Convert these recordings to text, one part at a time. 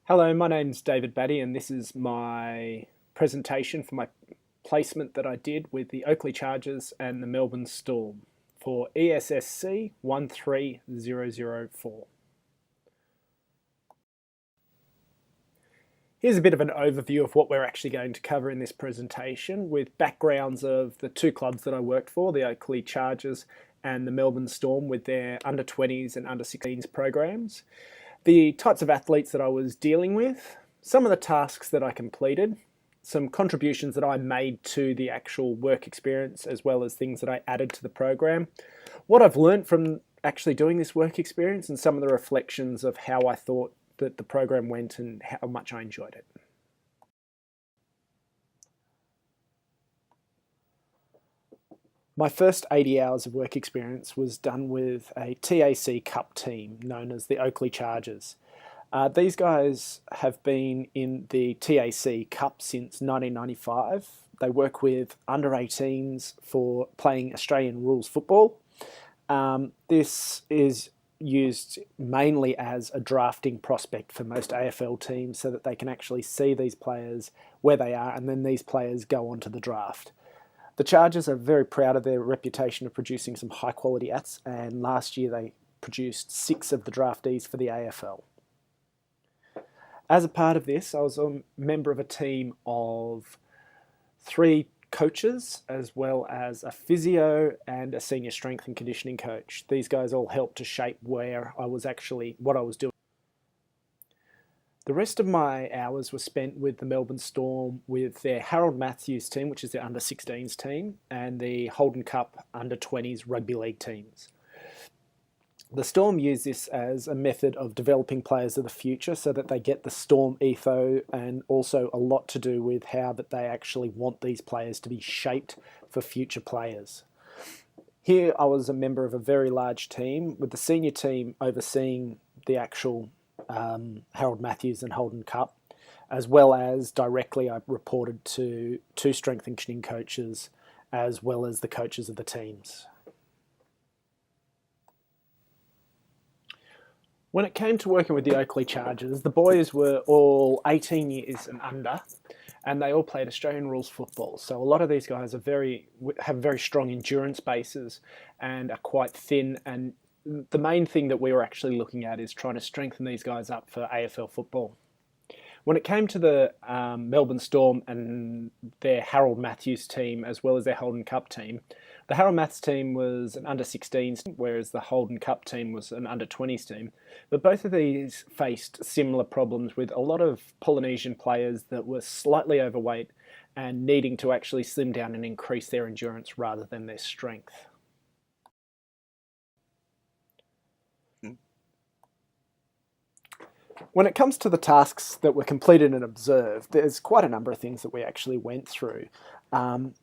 Hello, my name's David Batty, and this is my presentation for my placement that I did with the Oakley Chargers and the Melbourne Storm for ESSC13004. Here's a bit of an overview of what we're actually going to cover in this presentation, with backgrounds of the two clubs that I worked for, the Oakley Chargers and the Melbourne Storm, with their under-20s and under-16s programs, the types of athletes that I was dealing with, some of the tasks that I completed, some contributions that I made to the actual work experience, as well as things that I added to the program, what I've learned from actually doing this work experience, and some of the reflections of how I thought that the program went and how much I enjoyed it. My first 80 hours of work experience was done with a TAC Cup team known as the Oakley Chargers. These guys have been in the TAC Cup since 1995. They work with under-18s for playing Australian rules football. This is used mainly as a drafting prospect for most AFL teams so that they can actually see these players where they are, and then these players go on to the draft. The Chargers are very proud of their reputation of producing some high quality athletes, and last year they produced 6 of the draftees for the AFL. As a part of this, I was a member of a team of 3 coaches, as well as a physio and a senior strength and conditioning coach. These guys all helped to shape what I was doing. The rest of my hours were spent with the Melbourne Storm, with their Harold Matthews team, which is their under-16s team, and the Holden Cup under-20s rugby league teams. The Storm use this as a method of developing players of the future so that they get the Storm ethos, and also a lot to do with how that they actually want these players to be shaped for future players. Here I was a member of a very large team, with the senior team overseeing the actual Harold Matthews and Holden Cup, as well as directly I reported to 2 strength and conditioning coaches, as well as the coaches of the teams. When it came to working with the Oakley Chargers, the boys were all 18 years and under, and they all played Australian rules football. So a lot of these guys have very strong endurance bases and are quite thin, and the main thing that we were actually looking at is trying to strengthen these guys up for AFL football. When it came to the Melbourne Storm and their Harold Matthews team, as well as their Holden Cup team, the Harold Matthews team was an under-16s team, whereas the Holden Cup team was an under-20s team. But both of these faced similar problems, with a lot of Polynesian players that were slightly overweight and needing to actually slim down and increase their endurance rather than their strength. When it comes to the tasks that were completed and observed, there's quite a number of things that we actually went through.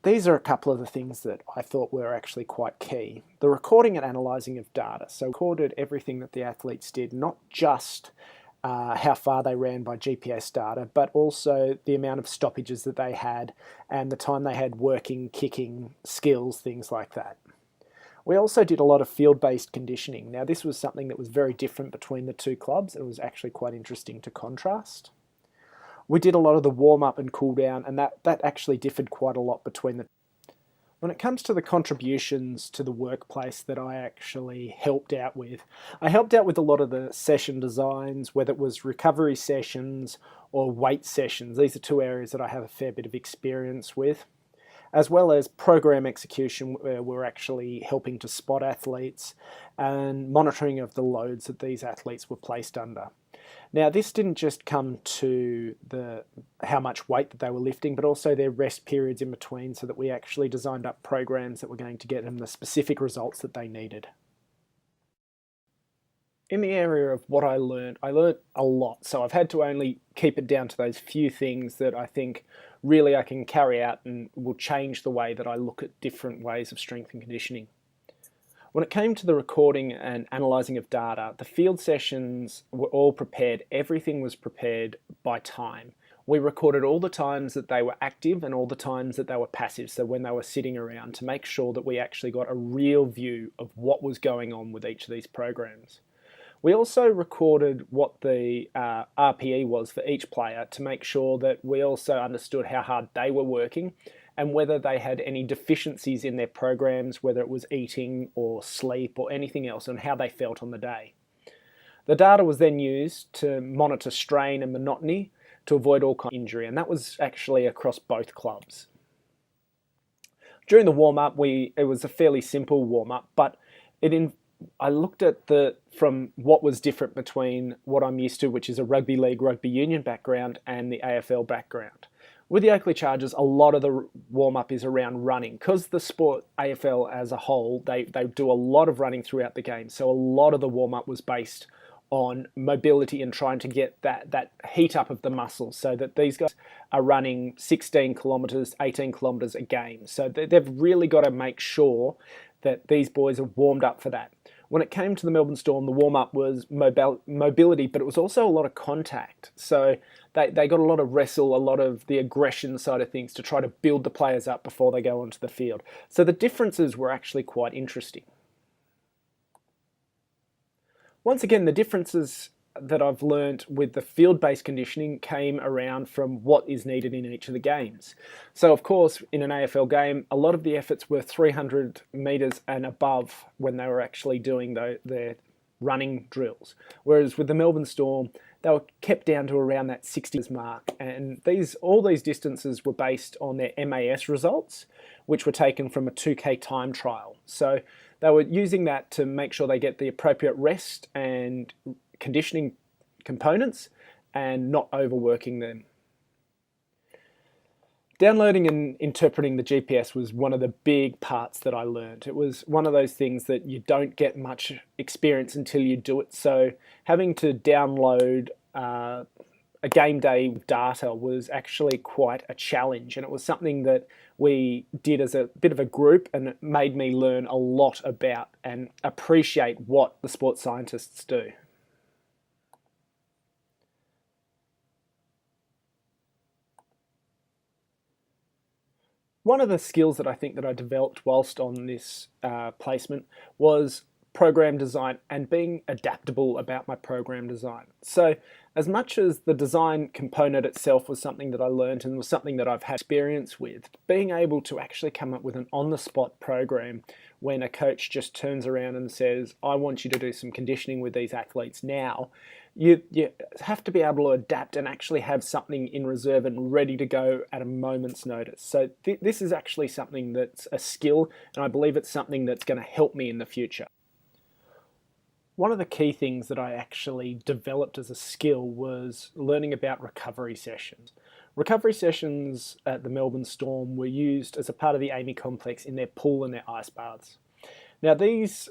These are a couple of the things that I thought were actually quite key. The recording and analysing of data. So recorded everything that the athletes did, not just how far they ran by GPS data, but also the amount of stoppages that they had and the time they had working, kicking, skills, things like that. We also did a lot of field-based conditioning. Now, this was something that was very different between the two clubs. It was actually quite interesting to contrast. We did a lot of the warm-up and cool-down, and that actually differed quite a lot between the. When it comes to the contributions to the workplace that I actually helped out with, I helped out with a lot of the session designs, whether it was recovery sessions or weight sessions. These are 2 areas that I have a fair bit of experience with, as well as program execution, where we're actually helping to spot athletes and monitoring of the loads that these athletes were placed under. Now, this didn't just come to how much weight that they were lifting, but also their rest periods in between, so that we actually designed up programs that were going to get them the specific results that they needed. In the area of what I learned a lot, so I've had to only keep it down to those few things that I think really I can carry out and will change the way that I look at different ways of strength and conditioning. When it came to the recording and analysing of data, the field sessions were all prepared. Everything was prepared by time. We recorded all the times that they were active and all the times that they were passive, so when they were sitting around, to make sure that we actually got a real view of what was going on with each of these programs. We also recorded what the RPE was for each player to make sure that we also understood how hard they were working and whether they had any deficiencies in their programs, whether it was eating or sleep or anything else, and how they felt on the day. The data was then used to monitor strain and monotony to avoid all kinds of injury, and that was actually across both clubs. During the warm-up, it was a fairly simple warm-up, but I looked at from what was different between what I'm used to, which is a rugby league, rugby union background, and the AFL background. With the Oakley Chargers, a lot of the warm-up is around running. Because the sport, AFL as a whole, they do a lot of running throughout the game. So a lot of the warm-up was based on mobility and trying to get that heat up of the muscles so that these guys are running 16 kilometres, 18 kilometres a game. So they've really got to make sure that these boys are warmed up for that. When it came to the Melbourne Storm, the warm-up was mobility, but it was also a lot of contact. So they got a lot of wrestle, a lot of the aggression side of things to try to build the players up before they go onto the field. So the differences were actually quite interesting. Once again, the differences that I've learned with the field-based conditioning came around from what is needed in each of the games. So of course, in an AFL game, a lot of the efforts were 300 metres and above when they were actually doing their running drills. Whereas with the Melbourne Storm, they were kept down to around that 60 mark. And all these distances were based on their MAS results, which were taken from a 2K time trial. So they were using that to make sure they get the appropriate rest and conditioning components and not overworking them. Downloading and interpreting the GPS was one of the big parts that I learned. It was one of those things that you don't get much experience until you do it. So having to download a game day data was actually quite a challenge, and it was something that we did as a bit of a group, and it made me learn a lot about and appreciate what the sports scientists do. One of the skills that I think that I developed whilst on this placement was program design and being adaptable about my program design. So as much as the design component itself was something that I learned and was something that I've had experience with, being able to actually come up with an on-the-spot program when a coach just turns around and says, I want you to do some conditioning with these athletes now, you have to be able to adapt and actually have something in reserve and ready to go at a moment's notice. So this is actually something that's a skill, and I believe it's something that's going to help me in the future. One of the key things that I actually developed as a skill was learning about recovery sessions. Recovery sessions at the Melbourne Storm were used as a part of the Amy Complex in their pool and their ice baths. Now these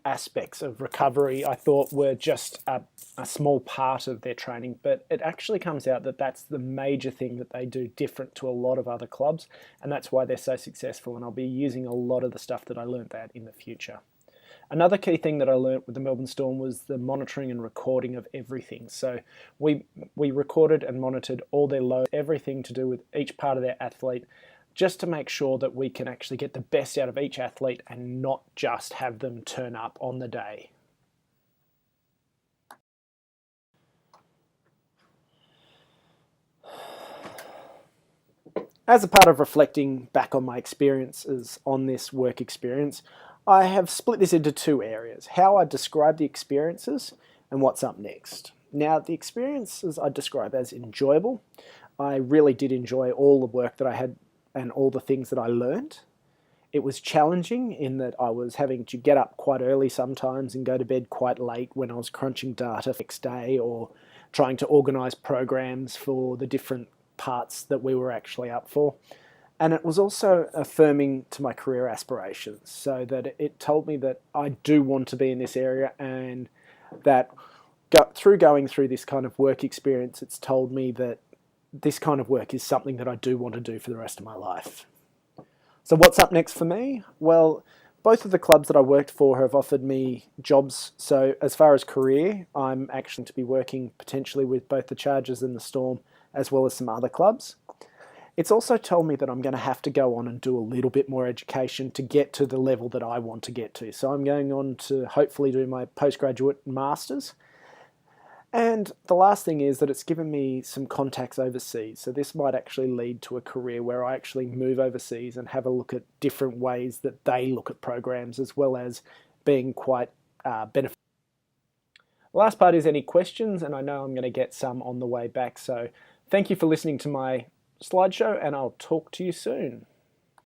aspects of recovery I thought were just a small part of their training, but it actually comes out that that's the major thing that they do different to a lot of other clubs, and that's why they're so successful, and I'll be using a lot of the stuff that I learned that in the future. Another key thing that I learnt with the Melbourne Storm was the monitoring and recording of everything. So we recorded and monitored all their loads, everything to do with each part of their athlete, just to make sure that we can actually get the best out of each athlete and not just have them turn up on the day. As a part of reflecting back on my experiences on this work experience, I have split this into two areas: how I describe the experiences and what's up next. Now, the experiences I describe as enjoyable. I really did enjoy all the work that I had and all the things that I learned. It was challenging in that I was having to get up quite early sometimes and go to bed quite late when I was crunching data the next day or trying to organise programs for the different parts that we were actually up for. And it was also affirming to my career aspirations, so that it told me that I do want to be in this area, and that through going through this kind of work experience, it's told me that this kind of work is something that I do want to do for the rest of my life. So what's up next for me? Well, both of the clubs that I worked for have offered me jobs. So as far as career, I'm actually to be working potentially with both the Chargers and the Storm, as well as some other clubs. It's also told me that I'm going to have to go on and do a little bit more education to get to the level that I want to get to. So I'm going on to hopefully do my postgraduate masters. And the last thing is that it's given me some contacts overseas. So this might actually lead to a career where I actually move overseas and have a look at different ways that they look at programs, as well as being quite beneficial. The last part is any questions, and I know I'm going to get some on the way back. So thank you for listening to my slideshow, and I'll talk to you soon.